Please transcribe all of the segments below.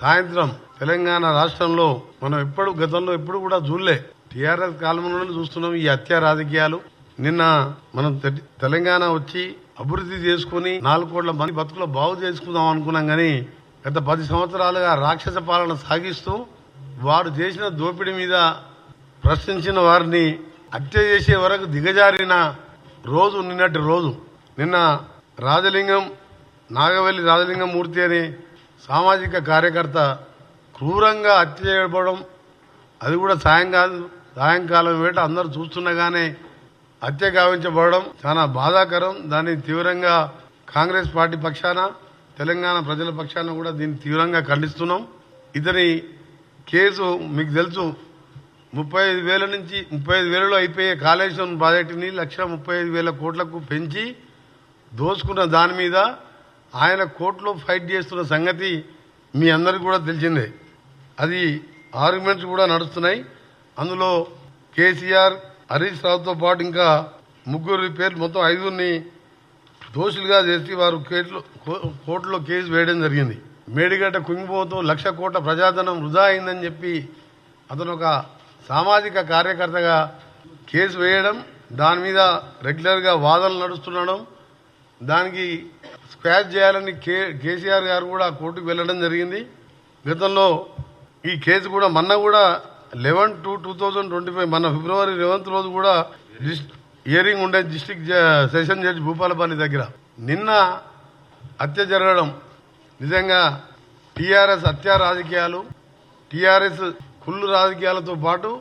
సాయంత్రం తెలంగాణ రాష్ట్రంలో మనం గతంలో ఎప్పుడు కూడా చూడలే. టీఆర్ఎస్ కాలంలో చూస్తున్నాం ఈ హత్య రాజకీయాలు. నిన్న మనం తెలంగాణ వచ్చి అభివృద్ధి చేసుకుని 4 కోట్ల మంది బతుకులు బాగు చేసుకుందాం అనుకున్నాం కానీ గత 10 సంవత్సరాలుగా రాక్షస పాలన సాగిస్తూ వారు చేసిన దోపిడీ మీద ప్రశ్నించిన వారిని హత్య చేసే వరకు దిగజారిన రోజు నిన్నటి రోజు. నిన్న నాగవెల్లి రాజలింగం మూర్తి అనే సామాజిక కార్యకర్త క్రూరంగా హత్య చేయబడడం, అది కూడా సాయంకాలం వేట అందరూ చూస్తుండగానే హత్య గావించబడడం చాలా బాధాకరం. దాన్ని తీవ్రంగా కాంగ్రెస్ పార్టీ పక్షాన తెలంగాణ ప్రజల పక్షాన కూడా దీన్ని తీవ్రంగా ఖండిస్తున్నాం. ఇతని కేసు మీకు తెలుసు, 35,000 నుంచి 35,000లో అయిపోయే కాళేశ్వరం ప్రాజెక్టుని 1,35,000 కోట్లకు పెంచి దోచుకున్న దాని మీద ఆయన కోర్టులో ఫైట్ చేస్తున్న సంగతి మీ అందరికీ కూడా తెలిసిందే. అది ఆర్గ్యుమెంట్స్ కూడా నడుస్తున్నాయి. అందులో కేసీఆర్, హరీష్ రావుతో పాటు ఇంకా 3 పేర్లు, మొత్తం 5 దోషులుగా చేసి వారు కోర్టులో కేసు వేయడం జరిగింది. మేడిగడ్డ కుంగిపోతూ 1,00,000 కోట్ల ప్రజాధనం వృధా అయిందని చెప్పి అతను ఒక సామాజిక కార్యకర్తగా కేసు వేయడం, దాని మీద రెగ్యులర్గా వాదనలు నడుస్తుండడం, దానికి స్క్వాష్ చేయాలని కేసీఆర్ గారు కూడా కోర్టుకు వెళ్లడం జరిగింది. గతంలో ఈ కేసు కూడా మొన్న కూడా 11/2/2025 మన ఫిబ్రవరి 11th రోజు కూడా హియరింగ్ ఉండే డిస్ట్రిక్ట్ సెషన్ జడ్జి భూపాలపల్లి దగ్గర. నిన్న హత్య జరగడం నిజంగా టీఆర్ఎస్ హత్య రాజకీయాలు, టీఆర్ఎస్ కుళ్ళు రాజకీయాలతో పాటు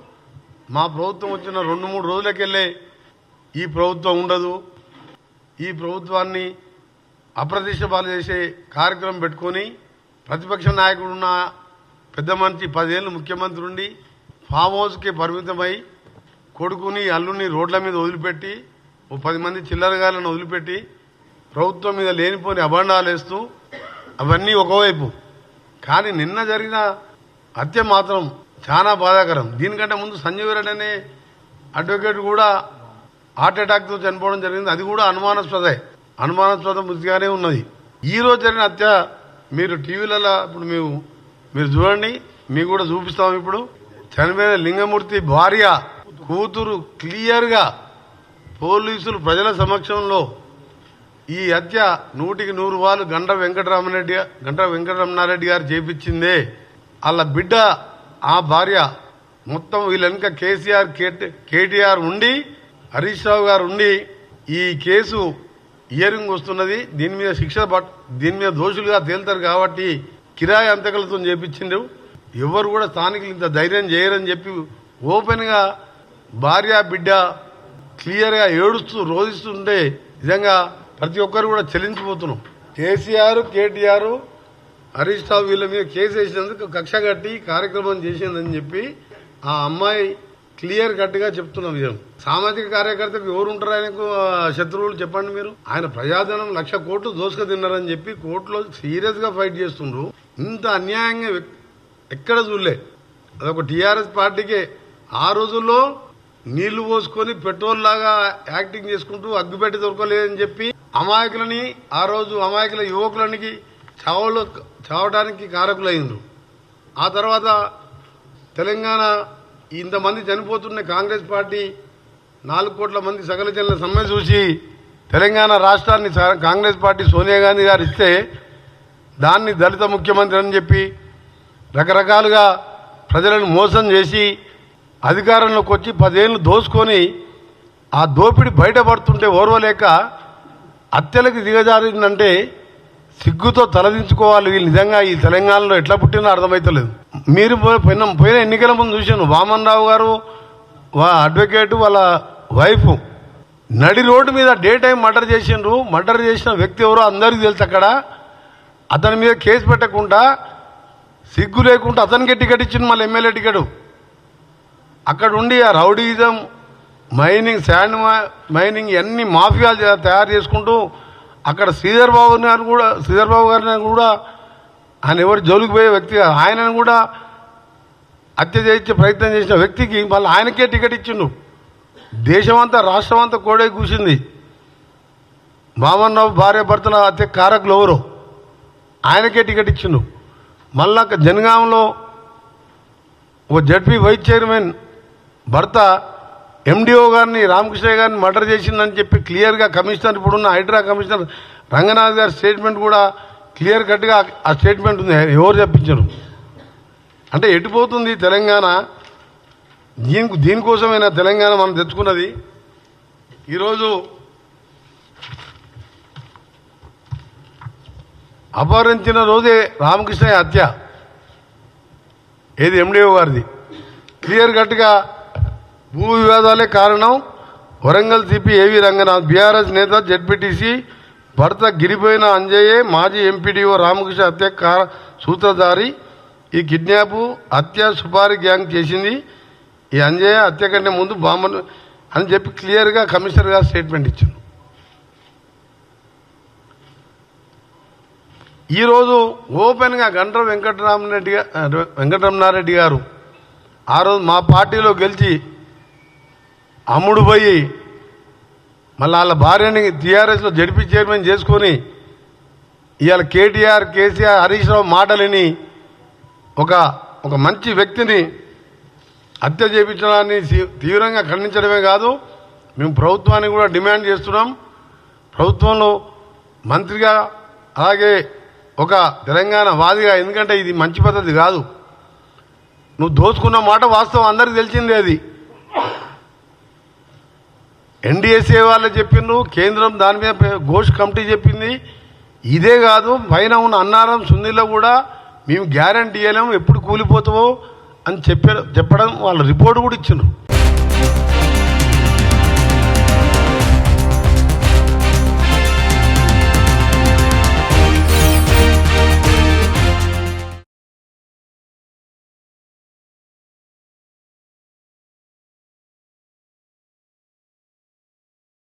మా ప్రభుత్వం వచ్చిన 2-3 రోజులకెళ్ళే ఈ ప్రభుత్వం ఉండదు, ఈ ప్రభుత్వాన్ని అప్రతిష్ట పాలు చేసే కార్యక్రమం పెట్టుకొని ప్రతిపక్ష నాయకుడున్న పెద్ద మనిషి 10 ఏళ్ళు ముఖ్యమంత్రి ఉండి ఫామ్ హౌస్కి పరిమితమై కొడుకుని అల్లుని రోడ్ల మీద వదిలిపెట్టి 10 మంది చిల్లరగాలను వదిలిపెట్టి ప్రభుత్వం మీద లేనిపోని అభండాలు వేస్తూ అవన్నీ ఒకవైపు. కానీ నిన్న జరిగిన హత్య మాత్రం చాలా బాధాకరం. దీనికంటే ముందు సంజీవ్ రెడ్డి అనే అడ్వకేట్ కూడా హార్ట్ అటాక్తో చనిపోవడం జరిగింది. అది కూడా అనుమానాస్పద మృతిగానే ఉన్నది. ఈ రోజు జరిగిన హత్య మీరు టీవీలలో ఇప్పుడు మీరు చూడండి, మీకు కూడా చూపిస్తాం. ఇప్పుడు చనిపోయిన లింగమూర్తి భార్య కూతురు క్లియర్గా పోలీసులు ప్రజల సమక్షంలో ఈ హత్య 100% గండ్ర వెంకటరమణారెడ్డి గారు చేపించిందే. వాళ్ళ బిడ్డ ఆ భార్య మొత్తం వీళ్ళ వెనుక కేటీఆర్ ఉండి, హరీష్ రావు గారు ఉండి ఈ కేసు హియరింగ్ వస్తున్నది, దీని మీద దోషులుగా తేలుతారు కాబట్టి కిరాయి అంతకులతో చేపించిండ్రు. ఎవరు కూడా స్థానికులు ఇంత ధైర్యం చేయరని చెప్పి ఓపెన్ గా భార్య బిడ్డ క్లియర్ గా ఏడుస్తూ రోధిస్తుంటే నిజంగా ప్రతి ఒక్కరు కూడా చెల్లించిపోతున్నాం. కేటీఆర్, హరీష్ రావు వీళ్ళ మీద కేసు వేసినందుకు కక్ష కట్టి కార్యక్రమం చేసిందని చెప్పి ఆ అమ్మాయి క్లియర్ కట్ గా చెప్తున్న విషయం. సామాజిక కార్యకర్తకు ఎవరు ఉంటారు ఆయనకు శత్రువులు చెప్పండి మీరు? ఆయన ప్రజాధనం 1,00,000 కోట్లు దోసుక తిన్నారని చెప్పి కోర్టులో సీరియస్ గా ఫైట్ చేస్తుండ్రు. ఇంత అన్యాయంగా ఎక్కడ చూడలే. అదొక టీఆర్ఎస్ పార్టీకే. ఆ రోజుల్లో నీళ్లు పోసుకొని పెట్రోల్ లాగా యాక్టింగ్ చేసుకుంటూ అగ్గిపెట్టి దొరకలేదని చెప్పి ఆ రోజు అమాయకుల యువకులనికి చావడానికి కారకులైండ్రు. ఆ తర్వాత తెలంగాణ ఇంతమంది చనిపోతున్న కాంగ్రెస్ పార్టీ 4 కోట్ల మంది సకల జనుల సమ్మె చూసి తెలంగాణ రాష్ట్రాన్ని కాంగ్రెస్ పార్టీ సోనియా గాంధీ గారు ఇస్తే దాన్ని దళిత ముఖ్యమంత్రి అని చెప్పి రకరకాలుగా ప్రజలను మోసం చేసి అధికారంలోకి వచ్చి 10 ఏళ్లు దోసుకొని ఆ దోపిడి బయటపడుతుంటే ఓర్వలేక హత్యలకు దిగజారిందంటే సిగ్గుతో తలదించుకోవాలి. వీళ్ళు నిజంగా ఈ తెలంగాణలో ఎట్లా పుట్టినా అర్థమైతలేదు. మీరు పోయిన ఎన్నికల ముందు చూశాను, వామన్ రావు గారు అడ్వకేట్ వాళ్ళ వైఫ్ నడి రోడ్డు మీద డే టైం మర్డర్ చేసిండ్రు. మర్డర్ చేసిన వ్యక్తి ఎవరో అందరికీ తెలుసు. అక్కడ అతని మీద కేసు పెట్టకుండా సిగ్గు లేకుండా అతనికే టికెట్ ఇచ్చింది, మళ్ళీ ఎమ్మెల్యే టికెట్. అక్కడ ఉండి ఆ రౌడీజం, మైనింగ్, శాండ్ మైనింగ్ అన్ని మాఫియాలు తయారు చేసుకుంటూ అక్కడ శ్రీధర్ బాబు గారిని కూడా ఆయన ఎవరు జోలికి పోయే వ్యక్తి, ఆయనను కూడా హత్య చేయించే ప్రయత్నం చేసిన వ్యక్తికి మళ్ళీ ఆయనకే టికెట్ ఇచ్చిండు. దేశమంతా రాష్ట్రం అంతా కోడే కూసింది. వామన్ రావు భార్య భర్తల హత్య కారకులు ఎవరు, ఆయనకే టికెట్ ఇచ్చిండు. మళ్ళా జనగాంలో ఒక జడ్పీ వైస్ చైర్మన్ భర్త ఎండిఓ గారిని రామకృష్ణ గారిని మర్డర్ చేసిందని చెప్పి క్లియర్గా కమిషనర్ ఇప్పుడున్న హైడ్రా కమిషనర్ రంగనాథ్ గారి స్టేట్మెంట్ కూడా క్లియర్ కట్గా ఆ స్టేట్మెంట్ ఉంది. ఎవరు చెప్పించరు అంటే ఎటుపోతుంది తెలంగాణ? దీనికోసమైనా తెలంగాణ మనం తెచ్చుకున్నది. ఈరోజు అపహరించిన రోజే రామకృష్ణయ్య హత్య ఏది ఎండిఓ గారిది క్లియర్ కట్గా భూ వివాదాలే కారణం. వరంగల్ సిపి ఏవి రంగనాథ్ బీఆర్ఎస్ నేత జెడ్పీటీసీ భర్త గిరిపోయిన అంజయ్యే మాజీ ఎంపీడీఓ రామకృష్ణ హత్య సూత్రధారి. ఈ కిడ్నాప్ హత్య సుపారీ గ్యాంగ్ చేసింది. ఈ అంజయ్య హత్య కంటే ముందు బాంబను అని చెప్పి క్లియర్గా కమిషనర్ గారు స్టేట్మెంట్ ఇచ్చారు. ఈరోజు ఓపెన్గా గండ్ర వెంకటరమణారెడ్డి గారు ఆ రోజు మా పార్టీలో గెలిచి అమ్ముడు పోయి మళ్ళీ వాళ్ళ భార్యని టీఆర్ఎస్లో జడ్పీ చైర్మన్ చేసుకొని ఇవాళ కేటీఆర్ కేసీఆర్ హరీష్ రావు మాటలని ఒక మంచి వ్యక్తిని హత్య చేయించడాన్ని తీవ్రంగా ఖండించడమే కాదు, మేము ప్రభుత్వాన్ని కూడా డిమాండ్ చేస్తున్నాం. ప్రభుత్వంలో మంత్రిగా అలాగే ఒక తెలంగాణ వాదిగా, ఎందుకంటే ఇది మంచి పద్ధతి కాదు. నువ్వు దోచుకున్న మాట వాస్తవం అందరికీ తెలిసిందే. అది ఎన్డీఎస్ఏ వాళ్ళు చెప్పిండ్రు, కేంద్రం దాని మీద ఘోష్ కమిటీ చెప్పింది. ఇదే కాదు, పైన ఉన్న అన్నారం సుందీలో కూడా మేము గ్యారంటీ ఇవ్వలేము ఎప్పుడు కూలిపోతావో అని చెప్పడం వాళ్ళ రిపోర్ట్ కూడా ఇచ్చిండ్రు.